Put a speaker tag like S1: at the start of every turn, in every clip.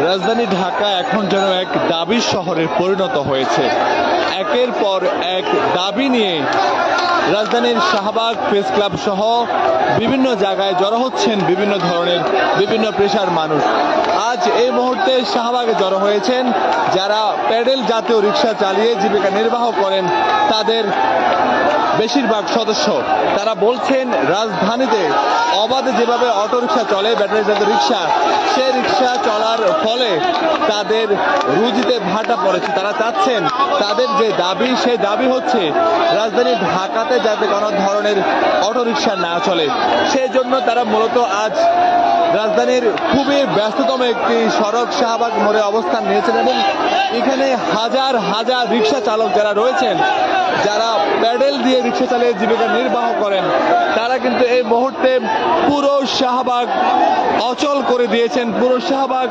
S1: রাজধানী ঢাকা এখন যেন এক দাবির শহরে পরিণত হয়েছে। একের পর এক দাবি নিয়ে রাজধানীর শাহবাগ প্রেস ক্লাব সহ বিভিন্ন জায়গায় জড়ো হচ্ছেন বিভিন্ন ধরনের বিভিন্ন পেশার মানুষ। আজ এই মুহূর্তে শাহবাগে জড়ো হয়েছেন যারা প্যাডেল জাতীয় রিক্সা চালিয়ে জীবিকা নির্বাহ করেন, তাদের বেশিরভাগ সদস্য। তারা বলছেন রাজধানীতে অবাধে যেভাবে অটোরিকশা চলে, ব্যাটারি জাতীয় রিক্সা, সে রিক্সা চলার ফলে তাদের রুজিতে ভাটা পড়েছে। তারা চাচ্ছেন তাদের যে দাবি, সেই দাবি হচ্ছে রাজধানী ঢাকাতে যাতে কোনো ধরনের অটোরিকশা না চলে। সেই জন্য তারা মূলত আজ রাজধানীর খুবই ব্যস্ততম একটি সড়ক শাহবাগ মোড়ে অবস্থান নিয়েছেন এবং এখানে হাজার হাজার রিক্সা চালক যারা রয়েছেন, যারা প্যাডেল দিয়ে রিক্সা চালিয়ে জীবিকা নির্বাহ করেন, তারা কিন্তু এই মুহূর্তে পুরো শাহবাগ অচল করে দিয়েছেন, পুরো শাহবাগ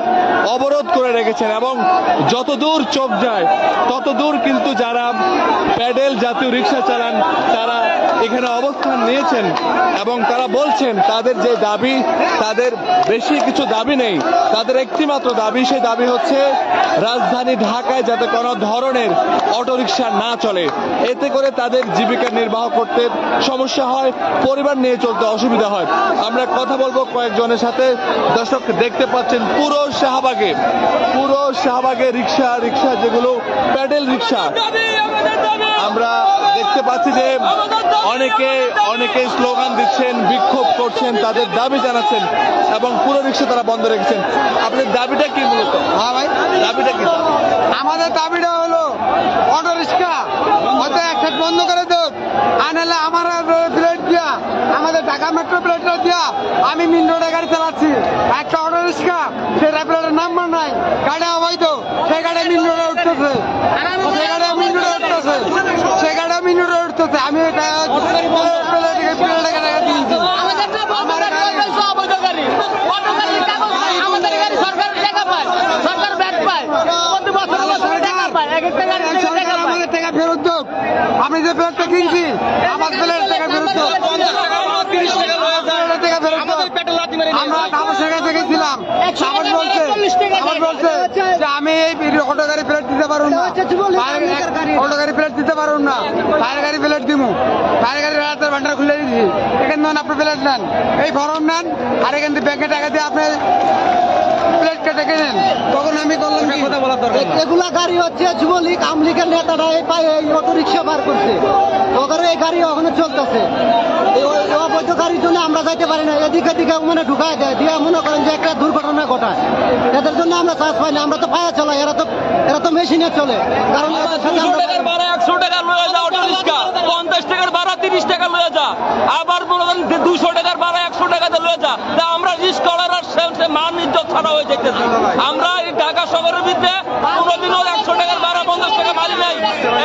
S1: অবরোধ করে রেখেছেন এবং যত দূর চোখ যায় তত দূর কিন্তু যারা প্যাডেল জাতীয় রিক্সা চালান তারা এখানে অবস্থান নিয়েছেন এবং তারা বলছেন তাদের যে দাবি, তাদের বেশি কিছু দাবি নেই, তাদের একটি মাত্র দাবি, সেই দাবি হচ্ছে রাজধানী ঢাকায় যাতে কোনো ধরনের অটোরিকশা না চলে। এতে করে তাদের জীবিকা নির্বাহ করতে সমস্যা হয়, পরিবার নিয়ে চলতে অসুবিধা হয়। আমরা কথা বলবো কয়েকজনের সাথে। দর্শক দেখতে পাচ্ছেন পুরো শাহবাগে রিক্সা যেগুলো প্যাডেল রিক্সা, আমরা দেখতে পাচ্ছি যে অনেকে স্লোগান দিচ্ছেন, বিক্ষোভ করছেন, তাদের দাবি জানাচ্ছেন এবং পুরো রিক্সা তারা বন্ধ রেখেছেন। আপনার দাবিটা কি মূলত?
S2: হ্যাঁ ভাই,
S1: দাবিটা কি?
S2: আমাদের দাবিটা হলো অটো রিক্সা হয়তো একসাথে বন্ধ করে দেব, আর নাহলে আমার প্লেট দিয়া, আমাদের ঢাকা মেট্রো প্লেটটা দিয়া আমি মেন রোডে গাড়ি চালাচ্ছি। একটা অটো রিক্সা, সেটা প্লেটের নাম্বার নাই, গাড়ি অবৈধ, সেই গাড়ি মেন রোডে উঠতেছে, আমি এটা ফেরত দেব। আমি যে প্লেটটা কিনছি আমার প্লেট টাকা ফেরত দেব। আমরা তাপসের কাছে গেছিলাম, আমার বলছে যে আমি এই অটো গাড়ি প্লেট দিতে পারবো না, অটো গাড়ি প্লেট দিতে পারবো না, ফায়ার গাড়ি প্লেট দিব, ফায়ার গাড়ি রাতের ভান্ডার খুলে দিচ্ছি, এখান থেকে আপনি প্লেট নেন, এই ফর্ম নেন, আর এখান থেকে ব্যাংকে টাকা দিয়ে আপনি প্লেট কেটে নেন। তখন আমি বললাম কথা বলার দরকার, এগুলা গাড়ি হচ্ছে যুবলীগ আমলিগের নেতারা এই অটো রিক্সা বার করছে, ওখানে এই গাড়ি ওখানে চলতেছে, অবৈধ গাড়ির জন্য আমরা যাইতে পারি না, এদিকে দিকে মানে ঢুকায় দেয় দিয়ে মনে করেন যে একটা দুর্ঘটনা ঘটায়, এদের জন্য আমরা চাষ পাই না। আমরা তো পায়ে চলাই, এরা তো মেশিনে চলে, কারণ
S3: 100 টাকার ভাড়া 100 টাকা লয়ে যা অটো রিক্সা, 50 টাকার ভাড়া 30 টাকা লয়ে যা, আবার মনে করেন 200 টাকার ভাড়া 100 টাকাতে লয়ে যা। তা আমরা রিস্ক করার মান ইজ্জত ছাড়া হয়ে যেতেছি। আমরা এই ঢাকা শহরের ভিতরে কোনোদিনও 100 টাকার ভাড়া 50 টাকা মারি নাই,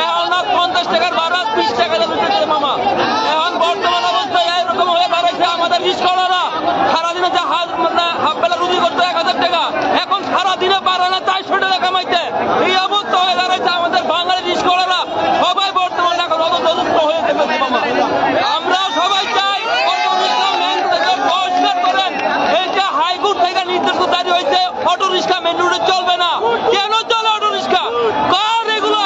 S3: এখন 50 টাকার ভাড়া 30 টাকা দিতেছে মামা। এখন বর্তমান অবস্থায় এরকম হয়ে দাঁড়াইছে, আমাদের রিস্ক করারা সারাদিনে যে হাফ বেলা রুজি করতো 1000 টাকা, এখন সারাদিনে পারে না 400 টাকা কামাইতে। এই অবস্থা হয়ে দাঁড়াইছে, আমাদের বাঙালি রিস্ক করারা সবাই বর্তমান এখন অবদুষ্ট হয়ে গেছে মামা। আমরা সবাই চাই পরিষ্কার করেন, এই যে হাইকোর্ট থেকে নির্দেশ জারি হয়েছে অটো রিক্সা মেন রোডে চলবে না। কেন চলে অটো রিক্সা? কার এগুলো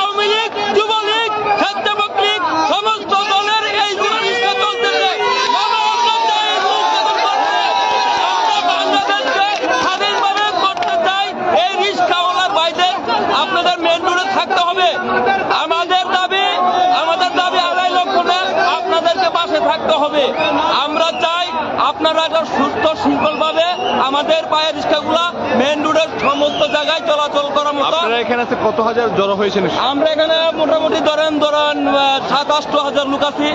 S3: আওয়ামী লীগ, যুবলীগ, স্বেচ্ছাসেবক লীগ, সমস্ত দলের এইগুলো রিক্সা চলতেছে। আমরা বাংলাদেশকে স্বাধীনভাবে করতে চাই, এই রিক্সাওয়ালার বাইরে আপনাদের মেন রোডে থাকতে হবে। আমাদের দাবি আড়াই লক্ষ না, আপনাদেরকে পাশে থাকতে হবে। আমরা চাই আপনারা একটা সুস্থ শৃঙ্খল ভাবে আমাদের পায়ের রিক্সাগুলা মেন রোডের সমস্ত জায়গায় চলাচল করার মতো।
S1: আপনারা এখানে আছে কত হাজার জড়ো হয়েছেন?
S3: আমরা এখানে মোটামুটি ধরেন 7-8 হাজার লোক আছি।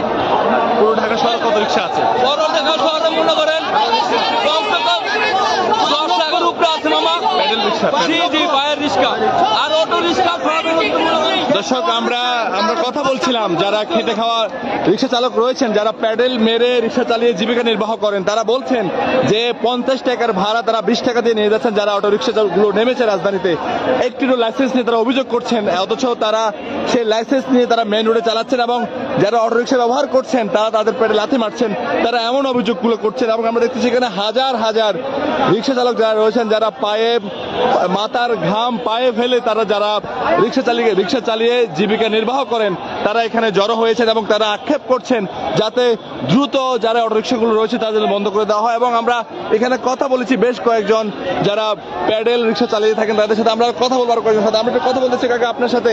S1: পুরো ঢাকা শহরে কত রিক্সা আছে?
S3: বড় ঢাকা শহরে মনে করেন কমসে কম 10 লাখের উপরে আছে মামা।
S1: প্যাডেল রিক্সা?
S3: জি পায়ের রিক্সা আর অটো রিক্সা।
S1: দর্শক, আমরা কথা বলছিলাম যারা খেটে খাওয়া রিক্সা চালক রয়েছেন, যারা প্যাডেল মেরে রিক্সা চালিয়ে জীবিকা নির্বাহ করেন, তারা বলছেন যে 50 টাকার ভাড়া তারা 20 টাকা দিয়ে নিয়ে যাচ্ছেন। যারা অটো রিক্সা গুলো নেমেছে রাজধানীতে, একটিরও লাইসেন্স নিয়ে তারা অভিযোগ করছেন, অথচ তারা সেই লাইসেন্স নিয়ে তারা মেন রোডে চালাচ্ছেন এবং যারা অটো রিক্সা ব্যবহার করছেন তারা তাদের পেটে লাথি মারছেন। তারা এমন অভিযোগগুলো করছেন এবং আমরা দেখতেছি এখানে হাজার হাজার রিক্সা চালক যারা রয়েছেন, যারা পায়ে মাথার ঘাম পায়ে ফেলে তারা যারা রিক্সা চালিয়ে জীবিকা নির্বাহ করেন, তারা এখানে জড়ো হয়েছেন এবং তারা আক্ষেপ করছেন যাতে দ্রুত যারা অটো রিক্সাগুলো রয়েছে তাদের বন্ধ করে দেওয়া হয়। এবং আমরা এখানে কথা বলেছি বেশ কয়েকজন যারা প্যাডেল রিক্সা চালিয়ে থাকেন তাদের সাথে আমরা কথা বলবার কয়েকজন সাথে আমরা একটু কথা বলতেছি। কাকা, আপনার সাথে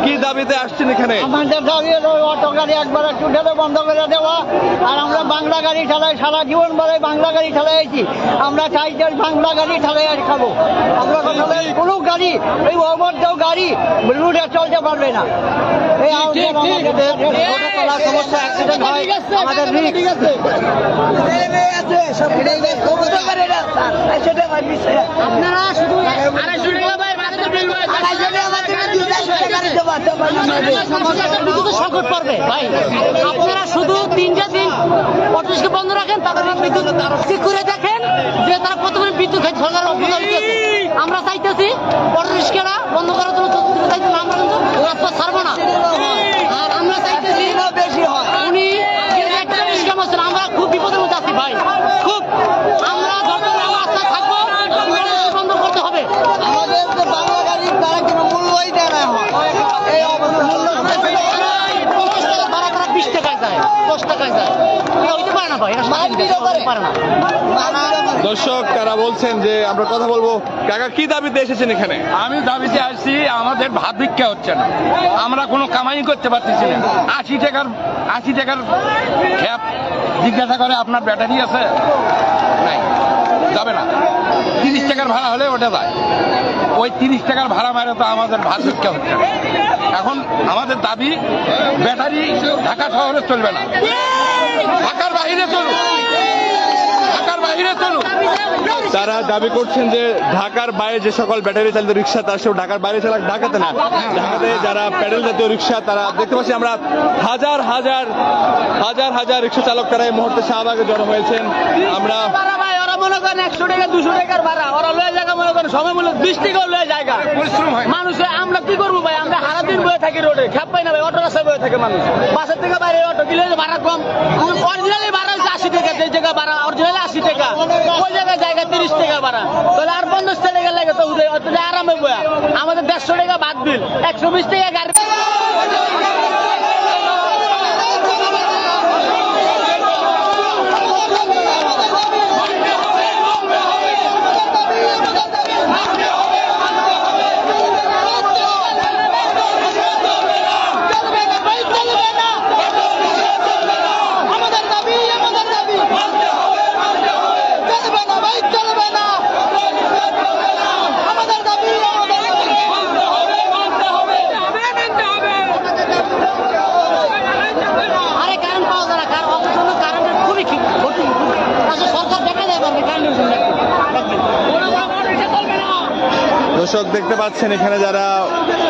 S1: কি দাবিতে আসছেন এখানে?
S4: আমাদের দাবি হলো অটো গাড়ি একবার একটু ঢেলে বন্ধ করে দেওয়া। আর আমরা বাংলা গাড়ি ঠেলাই, সারা জীবন বলে বাংলা গাড়ি ঠেলাইছি। আমরা চাই যে বাংলা গাড়ি ঠেলাই আর খাবো। আমরা কথা বলি, কোনো গাড়ি এই অবৈধ গাড়ি রুটে চলতে পারবে না। এই সমস্যা অ্যাক্সিডেন্ট হয় আমাদের আপনারা শুধু 250 টাকা সংকট পড়বে ভাই। আপনারা শুধু 3টা দিন অটোরিক্সা বন্ধ রাখেন, তাদের বিদ্যুৎ ঠিক করে দেখেন যে তারা কত পরিমাণ বিদ্যুৎ খাই সরকার আমরা চাইতেছি অটোরিক্সাটা বন্ধ করার জন্য চাইতে আমরা কিন্তু রাস্তা ছাড়বো না। আর আমরা চাইতেছি বেশি হয় উনি একটা রিক্সা মারছেন, আমরা খুব বিপদের মধ্যে আছি ভাই, খুব। আমরা যত রাস্তা থাকবো বন্ধ করতে হবে। আমাদের যে বাংলা গাড়ির তারা কোনো মূল্যই দেয় না হয় এই অবস্থা। তারা 20 টাকায় যায়, 10 টাকায় যায়, এটা হইতে পারে না ভাই, এটা পারে না।
S1: দর্শক, তারা বলছেন যে আমরা কথা বলবো। কাকা, কি দাবিতে এসেছেন এখানে?
S5: আমি দাবিতে আসছি, আমাদের ভাত ভিক্ষা হচ্ছে না, আমরা কোনো কামাই করতে পারতেছি না। 80 টাকার খ্যাপ জিজ্ঞাসা করে আপনার ব্যাটারি আছে, নাই, যাবে না। 30 টাকার ভাড়া হলে ওটা যায়, ওই 30 টাকার ভাড়া মারে তো আমাদের ভাত ভিক্ষা হচ্ছে না। এখন আমাদের দাবি, ব্যাটারি ঢাকা শহরে চলবে না, ঢাকার বাইরে চলুক, ঢাকার বাইরে চলুক।
S1: তারা দাবি করছেন যে ঢাকার বাইরে যে সকল ব্যাটারি চালিত রিক্সা তার সব ঢাকার বাইরে চালাক, ঢাকাতে না। ঢাকাতে যারা প্যাডেল জাতীয় রিক্সা, তারা দেখতে পাচ্ছি আমরা হাজার হাজার রিক্সা চালক তারা এই মুহূর্তে শাহবাগে জড়ো হয়েছেন। আমরা
S4: ওরা মনে করেন 100 টাকা 200 টাকার ভাড়া ওরা লয়ে জায়গা, মনে করেন সময় মূল্য 20 টাকা লয়ে জায়গা।
S5: পরিশ্রম হয়
S4: মানুষে আমরা কি করবো ভাই? আমরা সারা দিন বয়ে থাকি রোডে, খেপ পাই না ভাই, অটো রাস্তায় বয়ে থাকে মানুষ। বাসের থেকে বাইরে অটো কিলো ভাড়া কম, অরিজিনালি ভাড়া হচ্ছে 80 টাকা, যে জায়গা ভাড়া অরিজিনালি 80 টাকা, ওই জায়গায় জায়গা 30 টাকা ভাড়া, তাহলে আর 50 টাকা লাগে তো আরামে বয়া। আমাদের 150 টাকা বাদ বিল, 120 টাকা গাড়ি।
S1: দর্শক, দেখতে পাচ্ছেন এখানে যারা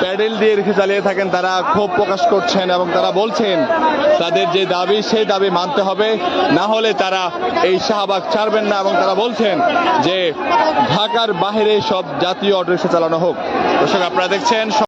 S1: প্যাডেল দিয়ে রিক্সা চালিয়ে থাকেন তারা ক্ষোভ প্রকাশ করছেন এবং তারা বলছেন তাদের যে দাবি সেই দাবি মানতে হবে, না হলে তারা এই শাহবাগ ছাড়বেন না। এবং তারা বলছেন যে ঢাকার বাইরে সব জাতীয় অটো রিক্সা চালানো হোক। দর্শক, আপনারা দেখছেন